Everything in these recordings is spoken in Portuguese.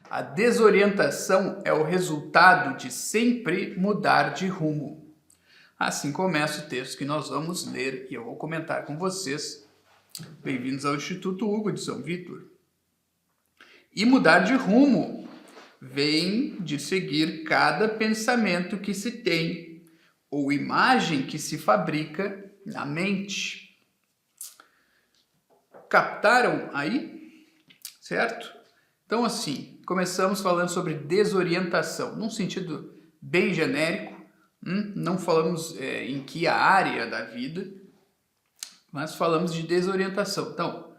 A desorientação é o resultado de sempre mudar de rumo. Assim começa o texto que nós vamos ler e eu vou comentar com vocês. Bem-vindos ao Instituto Hugo de São Vítor. E mudar de rumo vem de seguir cada pensamento que se tem ou imagem que se fabrica na mente. Captaram aí? Certo? Então, assim, começamos falando sobre desorientação, num sentido bem genérico, não falamos em que área da vida, mas falamos de desorientação. Então,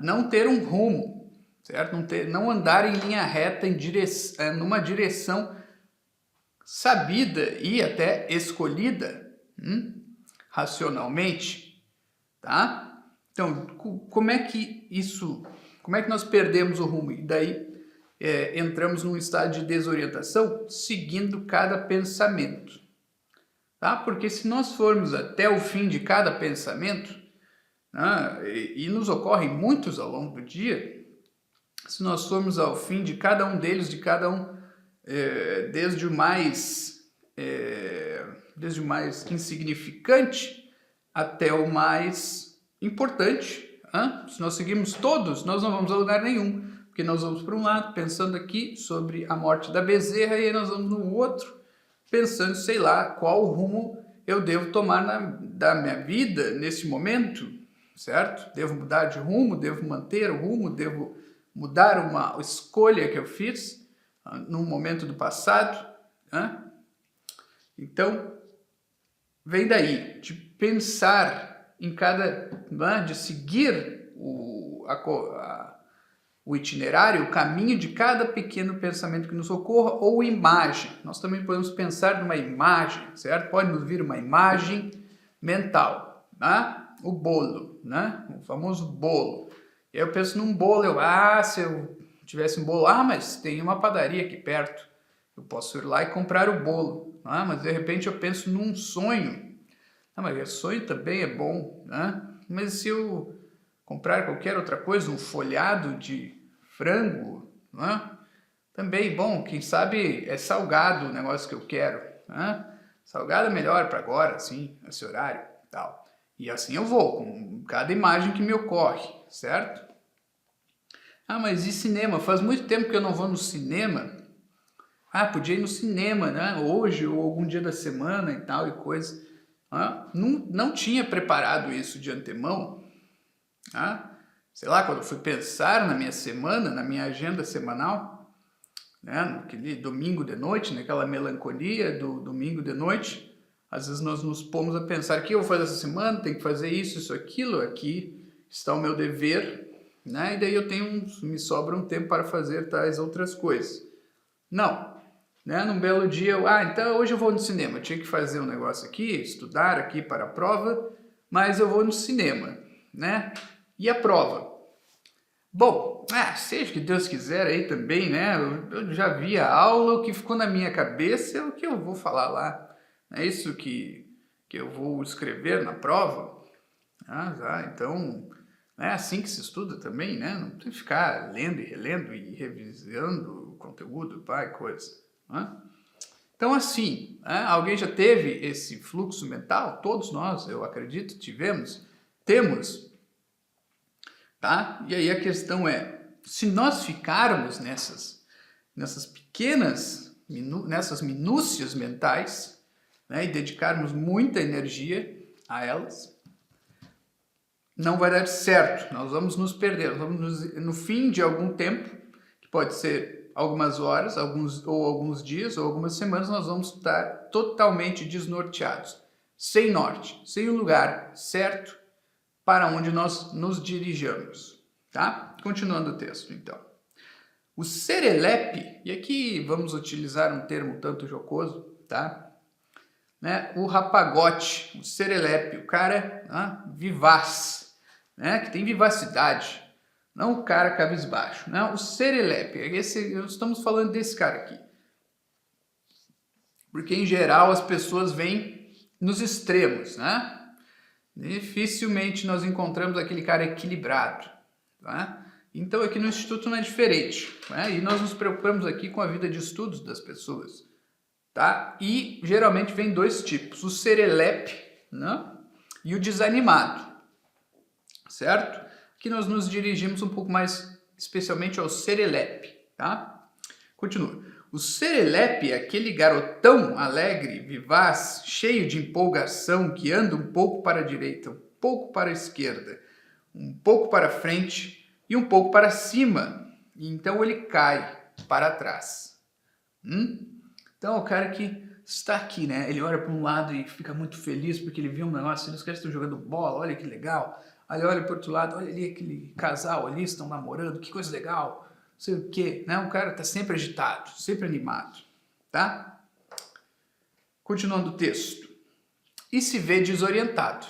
não ter um rumo, certo? Não andar em linha reta numa direção sabida e até escolhida racionalmente, tá? Então, como é que nós perdemos o rumo? E daí entramos num estado de desorientação seguindo cada pensamento. Tá? Porque se nós formos até o fim de cada pensamento, e nos ocorrem muitos ao longo do dia, se nós formos ao fim de cada um deles, desde o mais insignificante até o mais importante, se nós seguirmos todos, nós não vamos a lugar nenhum, porque nós vamos para um lado pensando aqui sobre a morte da bezerra e aí nós vamos no outro pensando, sei lá, qual rumo eu devo tomar da minha vida nesse momento, certo? Devo mudar de rumo, devo manter o rumo, devo mudar uma escolha que eu fiz num momento do passado. Então, vem daí, de pensar em de seguir o itinerário, o caminho de cada pequeno pensamento que nos ocorra ou imagem. Nós também podemos pensar numa imagem, certo? Pode nos vir uma imagem mental, o bolo, o famoso bolo. E aí eu penso num bolo, se eu tivesse um bolo, mas tem uma padaria aqui perto, eu posso ir lá e comprar o bolo, mas de repente eu penso num sonho. Mas sonho também é bom, mas se eu comprar qualquer outra coisa, um folhado de frango, também bom, quem sabe é salgado o negócio que eu quero, salgado é melhor para agora, assim, esse horário e tal. E assim eu vou, com cada imagem que me ocorre, certo? Mas e cinema? Faz muito tempo que eu não vou no cinema. Podia ir no cinema, hoje ou algum dia da semana e tal e coisa. Não tinha preparado isso de antemão. Sei lá, quando eu fui pensar na minha semana, na minha agenda semanal, naquele domingo de noite, naquela melancolia do domingo de noite, às vezes nós nos pomos a pensar, o que eu vou fazer essa semana? Tem que fazer isso, aquilo, aqui está o meu dever, e daí me sobra um tempo para fazer tais outras coisas. Não. Num belo dia, então hoje eu vou no cinema, eu tinha que fazer um negócio aqui, estudar aqui para a prova, mas eu vou no cinema, E a prova? Bom, seja o que Deus quiser aí também, eu já vi a aula, o que ficou na minha cabeça é o que eu vou falar lá, é isso que eu vou escrever na prova, então é assim que se estuda também, não tem que ficar lendo e relendo e revisando o conteúdo, coisa. Então assim, alguém já teve esse fluxo mental? Todos nós, eu acredito, temos, tá? E aí a questão é, se nós ficarmos nessas nessas minúcias mentais, e dedicarmos muita energia a elas, não vai dar certo, nós vamos nos perder, no fim de algum tempo, que pode ser algumas horas, alguns dias ou algumas semanas, nós vamos estar totalmente desnorteados, sem norte, sem um lugar certo para onde nós nos dirijamos, tá? Continuando o texto, então. O serelepe, e aqui vamos utilizar um termo tanto jocoso, tá? O rapagote, o serelepe, o cara vivaz, que tem vivacidade. Não o cara cabisbaixo, o serelepe, estamos falando desse cara aqui. Porque, em geral, as pessoas vêm nos extremos, Dificilmente nós encontramos aquele cara equilibrado, Então aqui no Instituto não é diferente, né? E nós nos preocupamos aqui com a vida de estudos das pessoas, tá? E geralmente vem dois tipos, o serelepe, né? E o desanimado, certo? Aqui nós nos dirigimos um pouco mais especialmente ao serelepe, tá? Continua. O serelepe é aquele garotão alegre, vivaz, cheio de empolgação, que anda um pouco para a direita, um pouco para a esquerda, um pouco para frente e um pouco para cima. E então ele cai para trás. Então o cara que está aqui, né? Ele olha para um lado e fica muito feliz porque ele viu um negócio, os caras estão jogando bola, olha que legal. Aí ele olha para o outro lado, olha ali aquele casal ali, estão namorando, que coisa legal. Não sei o quê, né? O cara está sempre agitado, sempre animado, tá? Continuando o texto. E se vê desorientado.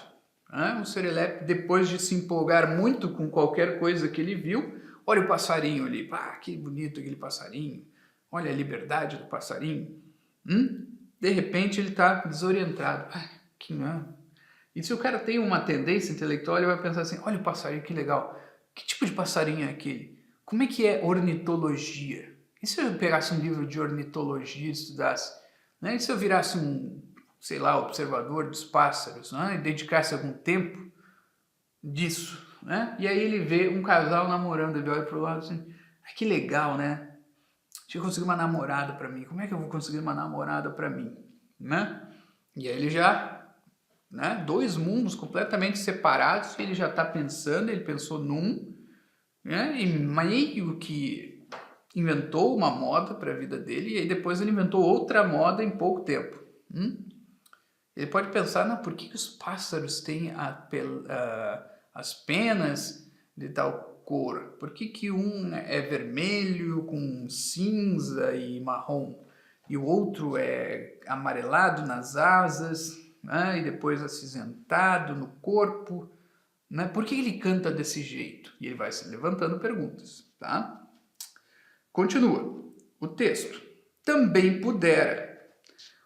Né? O serelepe, depois de se empolgar muito com qualquer coisa que ele viu, olha o passarinho ali, que bonito aquele passarinho, olha a liberdade do passarinho. De repente ele está desorientado. Que não. E se o cara tem uma tendência intelectual, ele vai pensar assim, olha o passarinho, que legal. Que tipo de passarinho é aquele? Como é que é ornitologia? E se eu pegasse um livro de ornitologia e estudasse? Né? E se eu virasse sei lá, observador dos pássaros, né? E dedicasse algum tempo disso, né? E aí ele vê um casal namorando, ele olha para o lado assim, que legal, né? Deixa eu conseguir uma namorada para mim. Como é que eu vou conseguir uma namorada para mim? Né? E aí ele já, né? Dois mundos completamente separados, ele já está pensando, ele pensou né? E meio que inventou uma moda para a vida dele, e aí depois ele inventou outra moda em pouco tempo. Ele pode pensar, não, por que os pássaros têm as penas de tal cor? Por que um é vermelho com cinza e marrom e o outro é amarelado nas asas, né? E depois acinzentado no corpo? Né? Por que ele canta desse jeito? E ele vai se levantando perguntas, tá? Continua o texto. Também pudera.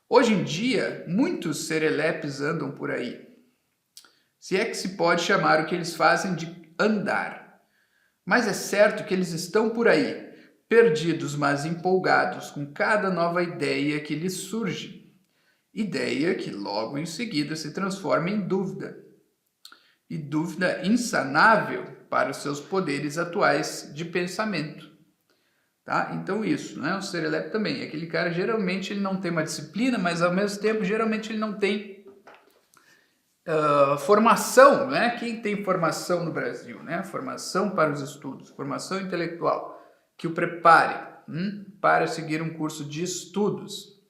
Hoje em dia, muitos serelepes andam por aí. Se é que se pode chamar o que eles fazem de andar. Mas é certo que eles estão por aí, perdidos, mas empolgados com cada nova ideia que lhes surge. Ideia que logo em seguida se transforma em dúvida. E dúvida insanável para os seus poderes atuais de pensamento. Tá? Então isso, né? O serelepe também, aquele cara geralmente ele não tem uma disciplina, mas ao mesmo tempo geralmente ele não tem formação, né? Quem tem formação no Brasil, né? Formação para os estudos, formação intelectual, que o prepare para seguir um curso de estudos.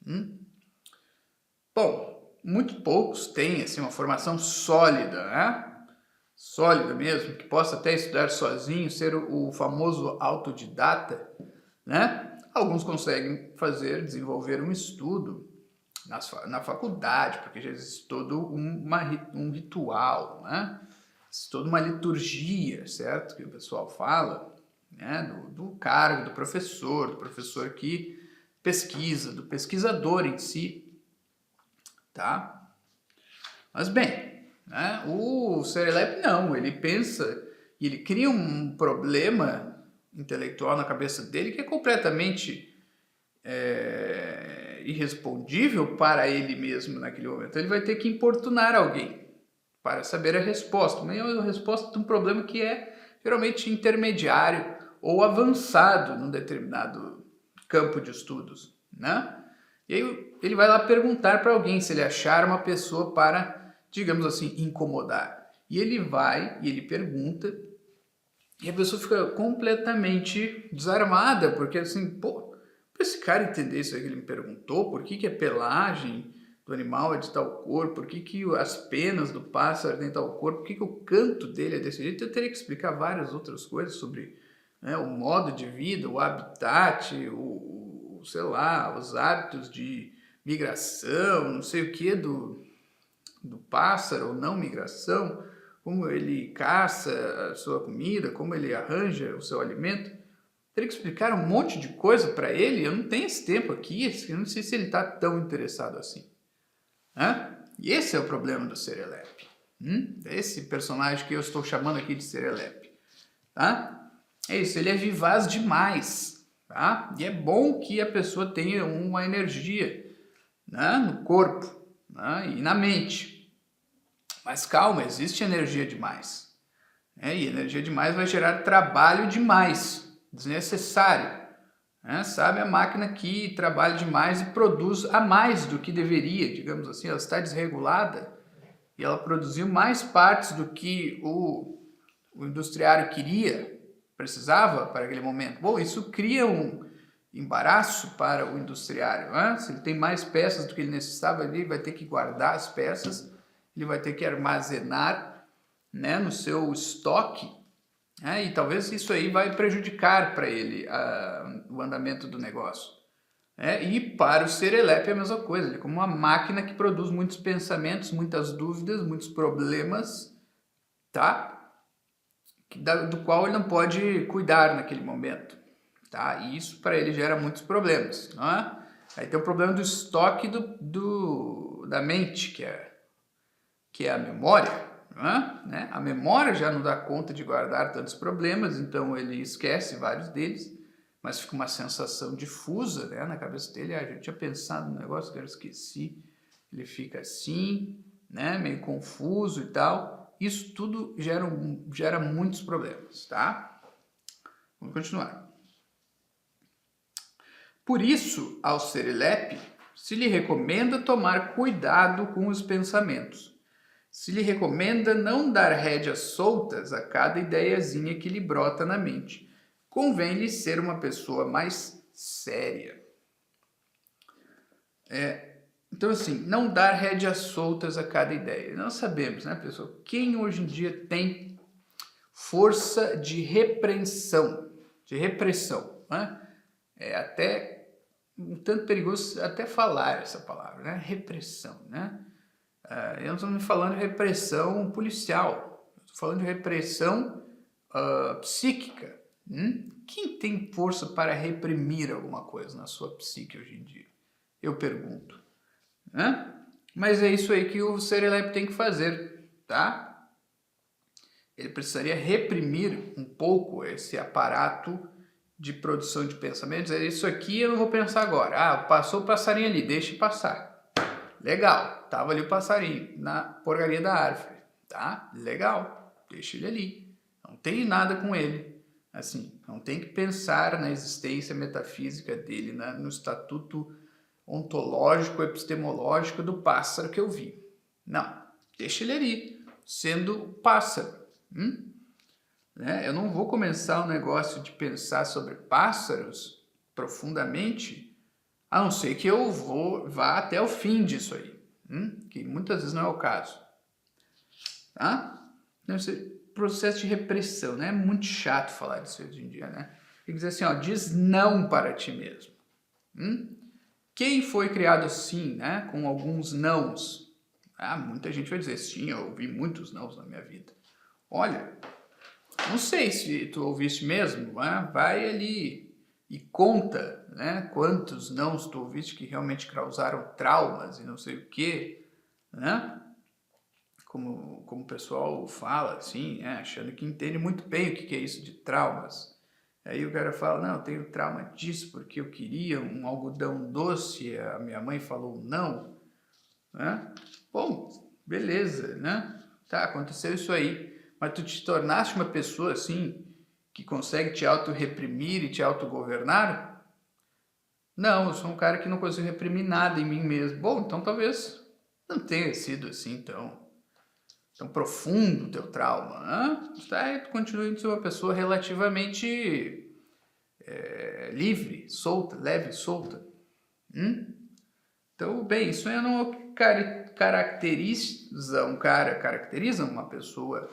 Bom, muito poucos têm assim, uma formação sólida, né? Sólida mesmo, que possa até estudar sozinho, ser o famoso autodidata, né? Alguns conseguem desenvolver um estudo na faculdade, porque já existe todo um ritual, né? Existe toda uma liturgia, certo? Que o pessoal fala, né? Do cargo do professor que pesquisa, do pesquisador em si, tá? Mas bem, né? O serelepe não, ele pensa e ele cria um problema intelectual na cabeça dele que é completamente irrespondível para ele mesmo naquele momento. Ele vai ter que importunar alguém para saber a resposta, mas é a resposta de um problema que é geralmente intermediário ou avançado num determinado campo de estudos, né? E aí ele vai lá perguntar para alguém se ele achar uma pessoa para, digamos assim, incomodar. E ele vai e ele pergunta e a pessoa fica completamente desarmada, porque assim, pô, para esse cara entender isso aí que ele me perguntou, por que a pelagem do animal é de tal cor, por que as penas do pássaro têm tal cor, por que o canto dele é desse jeito, eu teria que explicar várias outras coisas sobre, né, o modo de vida, o habitat, sei lá, os hábitos de migração, não sei o que do pássaro ou não migração, como ele caça a sua comida, como ele arranja o seu alimento. Teria que explicar um monte de coisa para ele, eu não tenho esse tempo aqui, eu não sei se ele está tão interessado assim. E esse é o problema do serelepe. Esse personagem que eu estou chamando aqui de serelepe. Tá? É isso, ele é vivaz demais, tá? E é bom que a pessoa tenha uma energia, né, no corpo, né, e na mente. Mas calma, existe energia demais. Né? E energia demais vai gerar trabalho demais, desnecessário. Né? Sabe a máquina que trabalha demais e produz a mais do que deveria, digamos assim, ela está desregulada e ela produziu mais partes do que o industriário queria, precisava para aquele momento. Bom, isso cria um embaraço para o industriário. Né? Se ele tem mais peças do que ele necessitava, ele vai ter que guardar as peças, ele vai ter que armazenar, né, no seu estoque, né? E talvez isso aí vai prejudicar para ele o andamento do negócio. Né? E para o Serelepe é a mesma coisa, ele é como uma máquina que produz muitos pensamentos, muitas dúvidas, muitos problemas, tá? Do qual ele não pode cuidar naquele momento, tá? E isso para ele gera muitos problemas, né? Aí tem o problema do estoque da mente, que é a memória, né? A memória já não dá conta de guardar tantos problemas, então ele esquece vários deles, mas fica uma sensação difusa, né, na cabeça dele. Ah, eu tinha pensado no negócio, agora esqueci. Ele fica assim, né, meio confuso e tal. Isso tudo gera muitos problemas, tá? Vamos continuar. Por isso, ao Serelepe, se lhe recomenda tomar cuidado com os pensamentos. Se lhe recomenda não dar rédeas soltas a cada ideiazinha que lhe brota na mente. Convém-lhe ser uma pessoa mais séria. Então, assim, não dar rédeas soltas a cada ideia. Nós sabemos, né, pessoal, quem hoje em dia tem força de repreensão, né? É até um tanto perigoso até falar essa palavra, né? Repressão, né? Eu não estou falando de repressão policial, estou falando de repressão psíquica. Quem tem força para reprimir alguma coisa na sua psique hoje em dia? Eu pergunto. Né? Mas é isso aí que o Serelepe tem que fazer, tá? Ele precisaria reprimir um pouco esse aparato de produção de pensamentos. É isso aqui, eu não vou pensar agora. Ah, passou o passarinho ali, deixe passar. Legal, tava ali o passarinho na porcaria da árvore, tá? Legal, deixa ele ali. Não tem nada com ele. Assim, não tem que pensar na existência metafísica dele, no estatuto ontológico, epistemológico do pássaro que eu vi. Não, deixa ele ali, sendo pássaro. Né? Eu não vou começar um negócio de pensar sobre pássaros profundamente, a não ser que eu vá até o fim disso aí, que muitas vezes não é o caso. Tá? Então, esse processo de repressão, né? É muito chato falar disso hoje em dia, né? Tem que dizer assim, ó, diz não para ti mesmo. Quem foi criado assim, né? Com alguns nãos? Muita gente vai dizer, sim, eu ouvi muitos nãos na minha vida. Olha, não sei se tu ouviste mesmo, né? Vai ali e conta, né? Quantos nãos tu ouviste que realmente causaram traumas e não sei o quê, né? Como o pessoal fala, assim, né? Achando que entende muito bem o que é isso de traumas. Aí o cara fala, não, eu tenho trauma disso porque eu queria um algodão doce, a minha mãe falou não, né? Bom, beleza, né? Tá, aconteceu isso aí, mas tu te tornaste uma pessoa assim, que consegue te auto-reprimir e te autogovernar? Não, eu sou um cara que não consigo reprimir nada em mim mesmo. Bom, então talvez não tenha sido assim tão profundo o teu trauma, né? Tá, tu continua sendo uma pessoa relativamente livre, solta, leve, solta. Então, bem, isso não caracteriza uma pessoa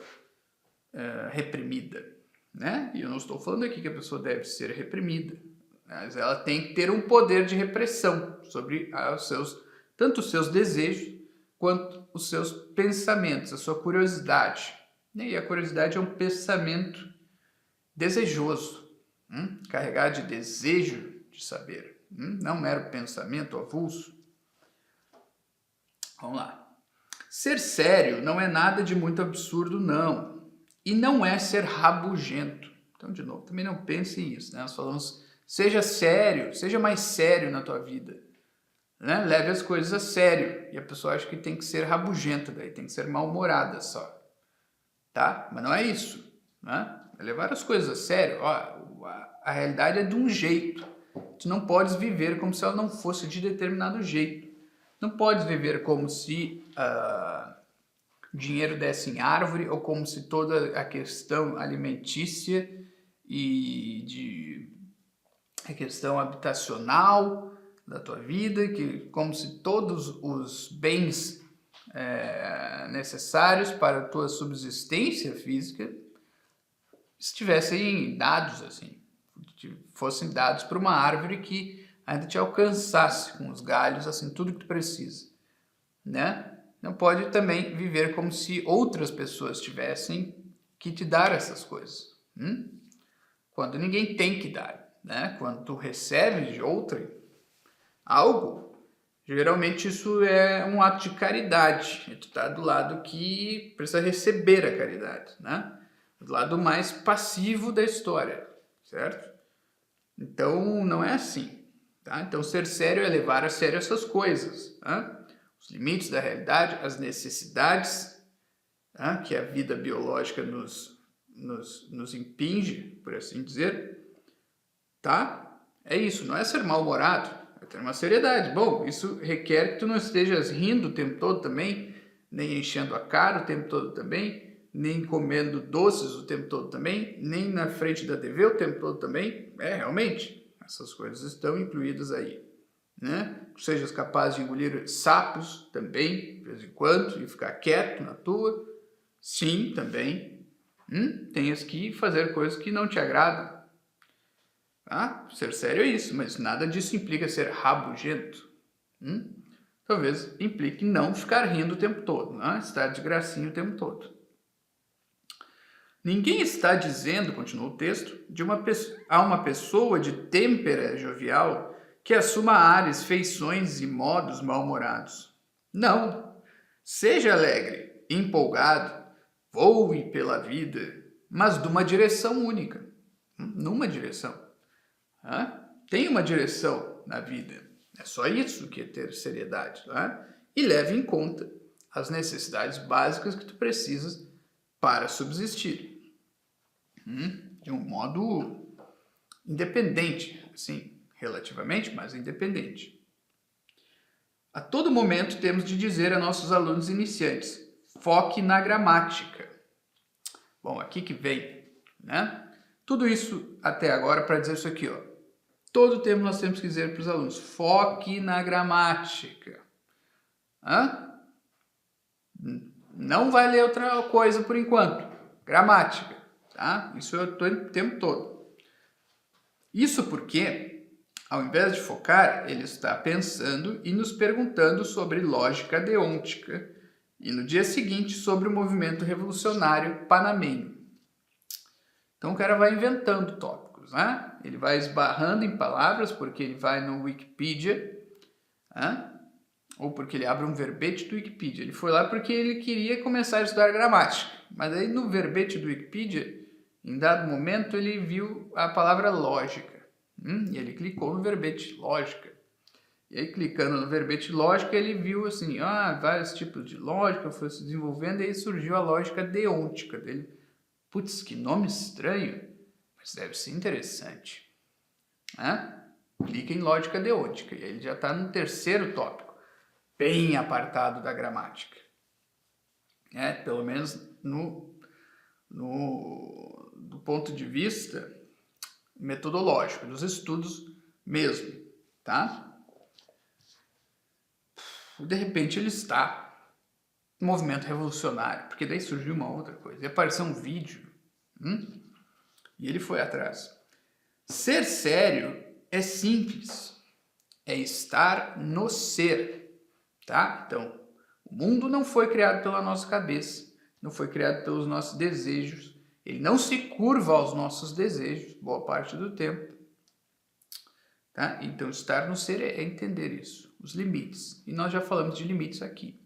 reprimida, né? E eu não estou falando aqui que a pessoa deve ser reprimida, mas ela tem que ter um poder de repressão sobre tanto os seus desejos quanto os seus pensamentos, a sua curiosidade. E a curiosidade é um pensamento desejoso, carregado de desejo de saber, não mero pensamento avulso. Vamos lá. Ser sério não é nada de muito absurdo, não. E não é ser rabugento. Então, de novo, também não pense isso, né? Nós falamos, seja sério, seja mais sério na tua vida, né? Leve as coisas a sério. E a pessoa acha que tem que ser rabugenta, daí tem que ser mal-humorada só, tá? Mas não é isso, né? É levar as coisas a sério. Ó, a realidade é de um jeito. Tu não podes viver como se ela não fosse de determinado jeito. Não podes viver como se dinheiro desse em árvore ou como se toda a questão alimentícia e a questão habitacional da tua vida, como se todos os bens necessários para a tua subsistência física estivessem dados assim, fossem dados para uma árvore que ainda te alcançasse com os galhos, assim, tudo que tu precisa, né? Não pode também viver como se outras pessoas tivessem que te dar essas coisas, quando ninguém tem que dar, né? Quando tu recebes de outrem algo, geralmente isso é um ato de caridade, e tu tá do lado que precisa receber a caridade, né? Do lado mais passivo da história, certo? Então, não é assim, tá? Então, ser sério é levar a sério essas coisas, tá? Os limites da realidade, as necessidades, tá? Que a vida biológica nos impinge, por assim dizer, tá? É isso, não é ser mal-humorado, é ter uma seriedade. Bom, isso requer que tu não estejas rindo o tempo todo também, nem enchendo a cara o tempo todo também, nem comendo doces o tempo todo também, nem na frente da TV o tempo todo também. Realmente, essas coisas estão incluídas aí, né? Sejas capaz de engolir sapos também, de vez em quando, e ficar quieto na tua. Sim, também. Tenhas que fazer coisas que não te agradam. Tá? Ser sério é isso, mas nada disso implica ser rabugento. Talvez implique não ficar rindo o tempo todo, né? Estar de gracinha o tempo todo. Ninguém está dizendo, continua o texto, a uma pessoa de têmpera jovial que assuma ares, feições e modos mal-humorados. Não. Seja alegre, empolgado, voe pela vida, mas de uma direção única. Numa direção. Tem uma direção na vida. É só isso que é ter seriedade. E leve em conta as necessidades básicas que tu precisas para subsistir. De um modo independente, assim, relativamente, mas independente. A todo momento temos de dizer a nossos alunos iniciantes, foque na gramática. Bom, aqui que vem, né? Tudo isso até agora para dizer isso aqui, ó. Todo tempo nós temos que dizer para os alunos, foque na gramática. Não vai ler outra coisa por enquanto. Gramática. Tá? Isso eu estou o tempo todo. Isso porque, ao invés de focar, ele está pensando e nos perguntando sobre lógica deôntica e no dia seguinte sobre o movimento revolucionário panamenho. Então o cara vai inventando tópicos, né? Ele vai esbarrando em palavras porque ele vai no Wikipedia, ou porque ele abre um verbete do Wikipedia. Ele foi lá porque ele queria começar a estudar gramática, mas aí no verbete do Wikipedia, em dado momento, ele viu a palavra lógica. E ele clicou no verbete lógica. E aí, clicando no verbete lógica, ele viu assim, vários tipos de lógica, foi se desenvolvendo, e aí surgiu a lógica deôntica dele. Putz, que nome estranho, mas deve ser interessante. Clica em lógica deôntica, e aí ele já está no terceiro tópico, bem apartado da gramática. Pelo menos do ponto de vista metodológico, dos estudos mesmo, tá? De repente ele está no movimento revolucionário, porque daí surgiu uma outra coisa, e apareceu um vídeo, e ele foi atrás. Ser sério é simples, é estar no ser, tá? Então, o mundo não foi criado pela nossa cabeça, não foi criado pelos nossos desejos, ele não se curva aos nossos desejos, boa parte do tempo. Tá? Então, estar no ser é entender isso, os limites. E nós já falamos de limites aqui.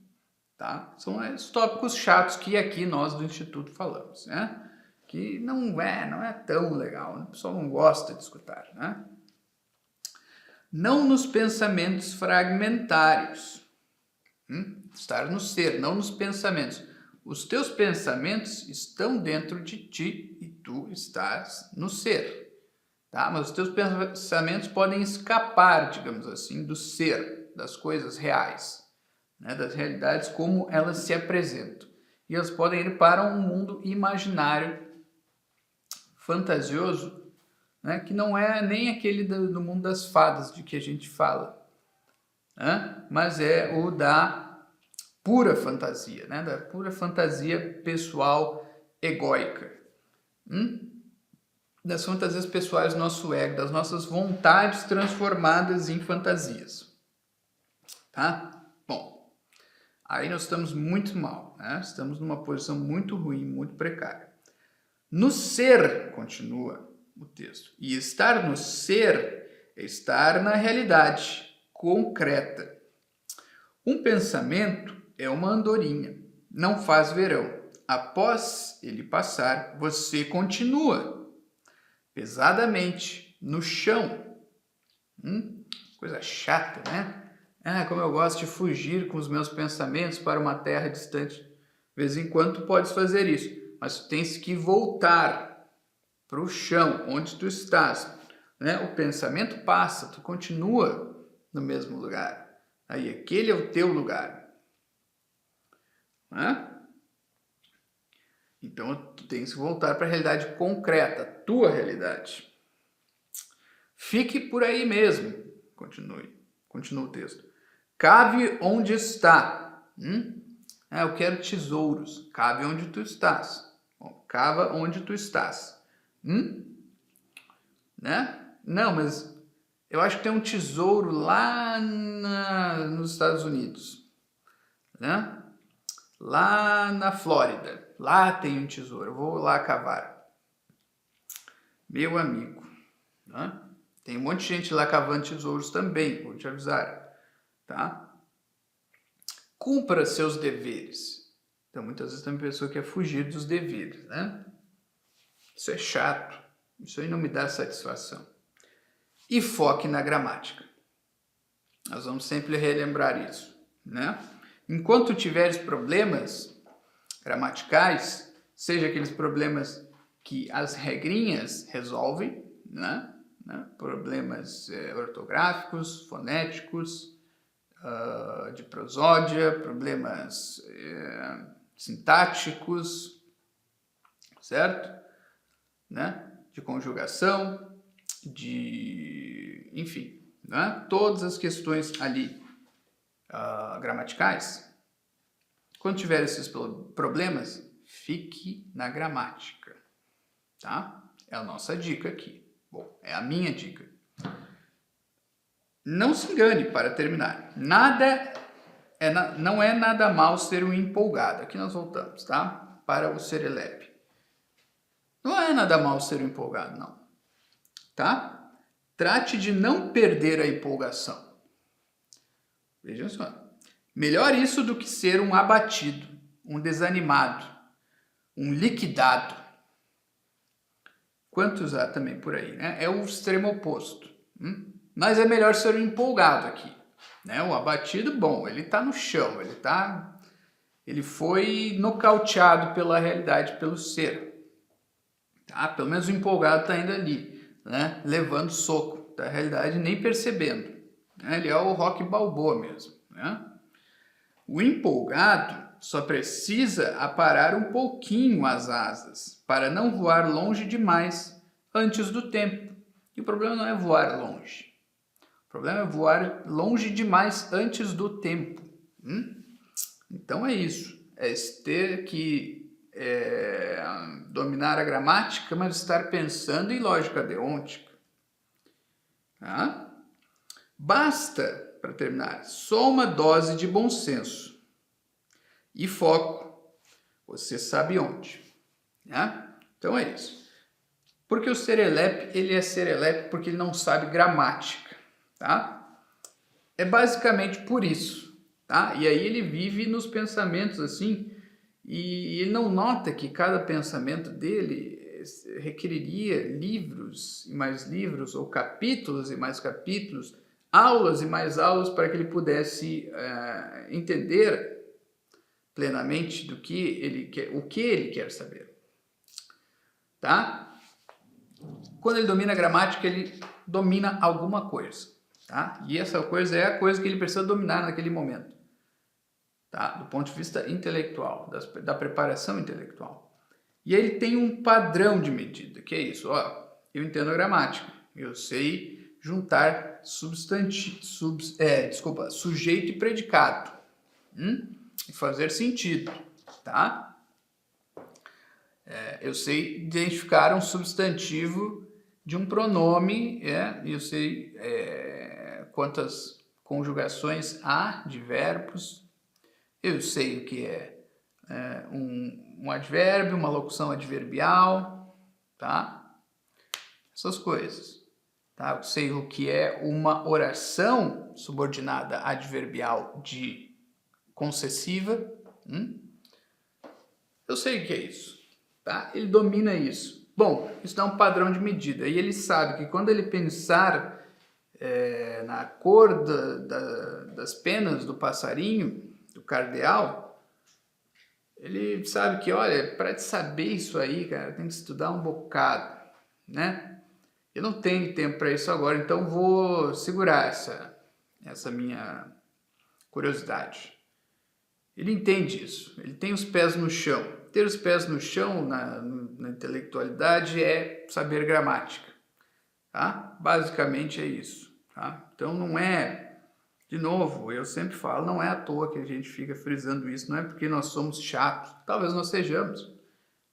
Tá? São os tópicos chatos que aqui nós do Instituto falamos. Né? que não é tão legal, né? O pessoal não gosta de escutar, né? Não nos pensamentos fragmentários. Estar no ser, não nos pensamentos. Os teus pensamentos estão dentro de ti e tu estás no ser. Tá? Mas os teus pensamentos podem escapar, digamos assim, do ser, das coisas reais, né? Das realidades como elas se apresentam. E elas podem ir para um mundo imaginário, fantasioso, né? Que não é nem aquele do mundo das fadas de que a gente fala, né? Mas é o da pura fantasia, né? Da pura fantasia pessoal egóica. Das fantasias pessoais do nosso ego, das nossas vontades transformadas em fantasias. Tá? Bom, aí nós estamos muito mal, né? Estamos numa posição muito ruim, muito precária. No ser, continua o texto, e estar no ser é estar na realidade concreta. Um pensamento é uma andorinha, não faz verão. Após ele passar, você continua pesadamente no chão. Coisa chata, né? Como eu gosto de fugir com os meus pensamentos para uma terra distante. De vez em quando tu podes fazer isso, mas tu tens que voltar para o chão, onde tu estás, né? O pensamento passa, tu continua no mesmo lugar. Aí aquele é o teu lugar, né? Então tu tens que voltar para a realidade concreta, a tua realidade. Fique por aí mesmo. Continua o texto. Cave onde está. Eu quero tesouros. Cave onde tu estás. Bom, cava onde tu estás. Né? Não, mas eu acho que tem um tesouro lá nos Estados Unidos, né? Lá na Flórida. Lá tem um tesouro. Eu vou lá cavar. Meu amigo, né? Tem um monte de gente lá cavando tesouros também, vou te avisar, tá? Cumpra seus deveres. Então, muitas vezes tem uma pessoa que quer fugir dos deveres, né? Isso é chato. Isso aí não me dá satisfação. E foque na gramática. Nós vamos sempre relembrar isso, né? Enquanto tiveres problemas gramaticais, seja aqueles problemas que as regrinhas resolvem, né? Problemas ortográficos, fonéticos, de prosódia, problemas sintáticos, certo? Né? De conjugação, enfim, né? Todas as questões ali gramaticais. Quando tiver esses problemas, fique na gramática, tá? É a nossa dica aqui. Bom, é a minha dica. Não se engane, para terminar. Não é nada mal ser um empolgado. Aqui nós voltamos, tá? Para o serelepe. Não é nada mal ser um empolgado, não. Tá? Trate de não perder a empolgação. Veja só. Melhor isso do que ser um abatido, um desanimado, um liquidado. Quantos há também por aí, né? É o extremo oposto. Mas é melhor ser um empolgado aqui, né? O abatido, bom, ele está no chão, ele foi nocauteado pela realidade, pelo ser. Tá? Pelo menos o empolgado está ainda ali, né? Levando soco da realidade, nem percebendo. Né? Ele é o Rocky Balboa mesmo, né? O empolgado só precisa aparar um pouquinho as asas para não voar longe demais antes do tempo. E o problema não é voar longe. O problema é voar longe demais antes do tempo. Então é isso. É ter que dominar a gramática, mas estar pensando em lógica deôntica. Tá? Basta, para terminar, só uma dose de bom senso e foco. Você sabe onde. Né? Então é isso. Porque o serelepe, ele é serelepe porque ele não sabe gramática. Tá? É basicamente por isso. Tá? E aí ele vive nos pensamentos assim, e ele não nota que cada pensamento dele requeriria livros e mais livros, ou capítulos e mais capítulos, aulas e mais aulas para que ele pudesse entender plenamente do que ele quer, o que ele quer saber, tá? Quando ele domina a gramática, ele domina alguma coisa, tá? E essa coisa é a coisa que ele precisa dominar naquele momento, tá? Do ponto de vista intelectual, da preparação intelectual. E ele tem um padrão de medida, que é isso, ó, eu entendo a gramática, eu sei juntar sujeito e predicado, e fazer sentido, tá? Eu sei identificar um substantivo de um pronome, eu sei quantas conjugações há de verbos, eu sei o que é um advérbio, uma locução adverbial, tá? Essas coisas, tá? Eu sei o que é uma oração subordinada adverbial de concessiva, eu sei o que é isso, tá? Ele domina isso. Bom, isso dá um padrão de medida e ele sabe que quando ele pensar na cor das penas do passarinho, do cardeal, ele sabe que, olha, para saber isso aí, cara, tem que estudar um bocado, né? Eu não tenho tempo para isso agora, então vou segurar essa minha curiosidade. Ele entende isso, ele tem os pés no chão. Ter os pés no chão na intelectualidade é saber gramática, tá? Basicamente é isso, tá? Então não é... De novo, eu sempre falo, não é à toa que a gente fica frisando isso, não é porque nós somos chatos, talvez nós sejamos,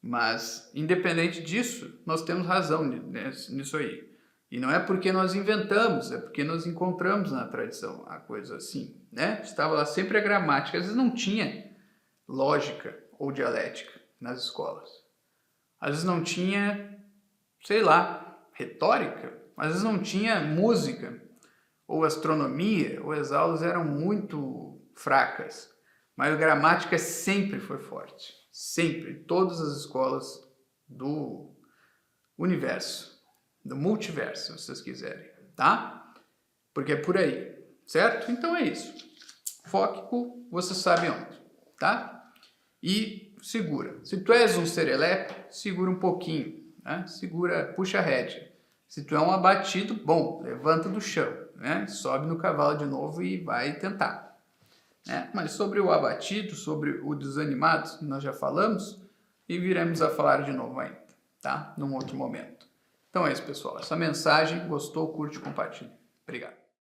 mas independente disso, nós temos razão nisso aí. E não é porque nós inventamos, é porque nós encontramos na tradição a coisa assim, né? Estava lá sempre a gramática, às vezes não tinha lógica ou dialética nas escolas. Às vezes não tinha, sei lá, retórica, às vezes não tinha música, ou astronomia, ou as aulas eram muito fracas, mas a gramática sempre foi forte, sempre, em todas as escolas do universo, do multiverso, se vocês quiserem, tá? Porque é por aí, certo? Então é isso. Fóquico, você sabe onde, tá? E segura. Se tu és um serelepe, segura um pouquinho, né? Segura, puxa a rédea. Se tu é um abatido, bom, levanta do chão, né? Sobe no cavalo de novo e vai tentar, né? Mas sobre o abatido, sobre o desanimado, nós já falamos e viremos a falar de novo ainda, tá? Num outro momento. Então é isso, pessoal. Essa mensagem, gostou, curte, compartilha. Obrigado.